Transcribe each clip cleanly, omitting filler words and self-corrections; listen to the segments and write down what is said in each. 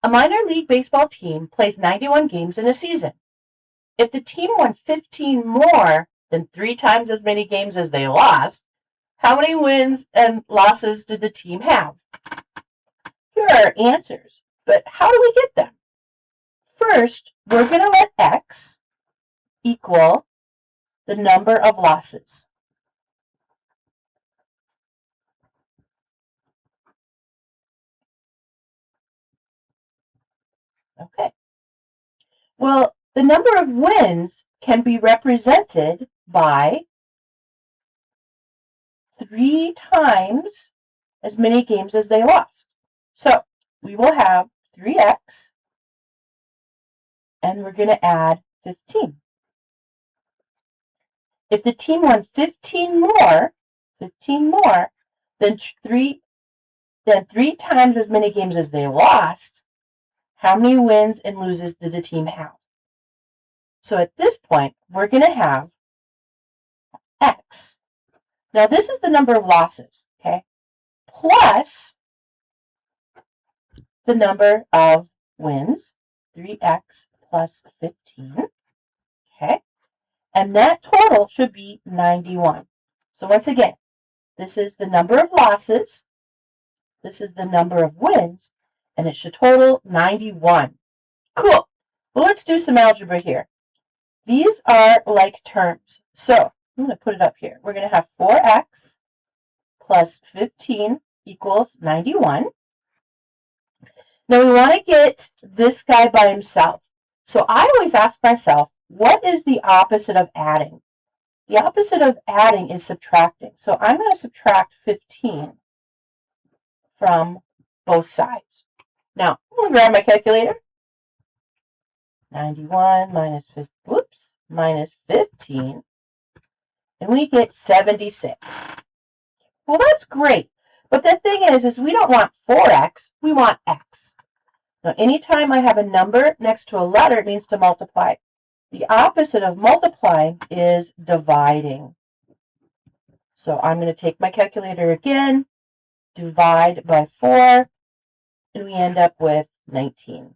A minor league baseball team plays 91 games in a season. If the team won 15 more than 3 times as many games as they lost, how many wins and losses did the team have? Here are our answers, but how do we get them? First, we're going to let x equal the number of losses. Okay. Well, the number of wins can be represented by 3 times as many games as they lost. So we will have 3x, and we're going to add 15. If the team won 15 more than 3 times as many games as they lost, how many wins and loses did the team have? So at this point, we're going to have x. Now this is the number of losses, okay, plus the number of wins, 3x plus 15, okay, and that total should be 91. So once again, this is the number of losses, this is the number of wins, and it should total 91. Cool. Well, let's do some algebra here. These are like terms. So I'm going to put it up here. We're going to have 4x plus 15 equals 91. Now we want to get this guy by himself. So I always ask myself, what is the opposite of adding? The opposite of adding is subtracting. So I'm going to subtract 15 from both sides. Now, I'm going to grab my calculator. 91 minus 15, and we get 76. Well, that's great. But the thing is we don't want 4x, we want x. Now, anytime I have a number next to a letter, it means to multiply. The opposite of multiplying is dividing. So I'm going to take my calculator again, divide by 4, and we end up with 19.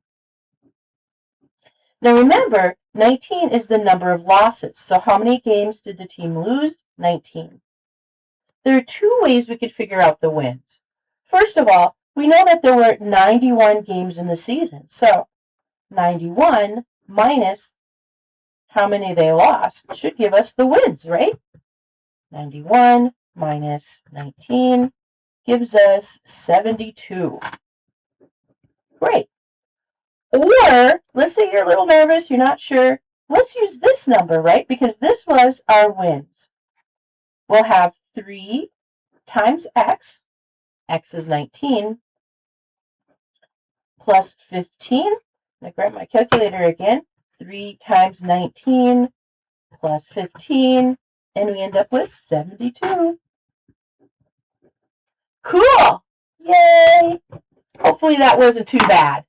Now remember, 19 is the number of losses. So how many games did the team lose? 19. There are 2 ways we could figure out the wins. First of all, we know that there were 91 games in the season. So 91 minus how many they lost should give us the wins, right? 91 minus 19 gives us 72. Great. Or, let's say you're a little nervous, you're not sure. Let's use this number, right? Because this was our wins. We'll have 3 times x. X is 19. Plus 15. I'm going to grab my calculator again. 3 times 19 plus 15. And we end up with 72. Cool! Yay! Hopefully that wasn't too bad.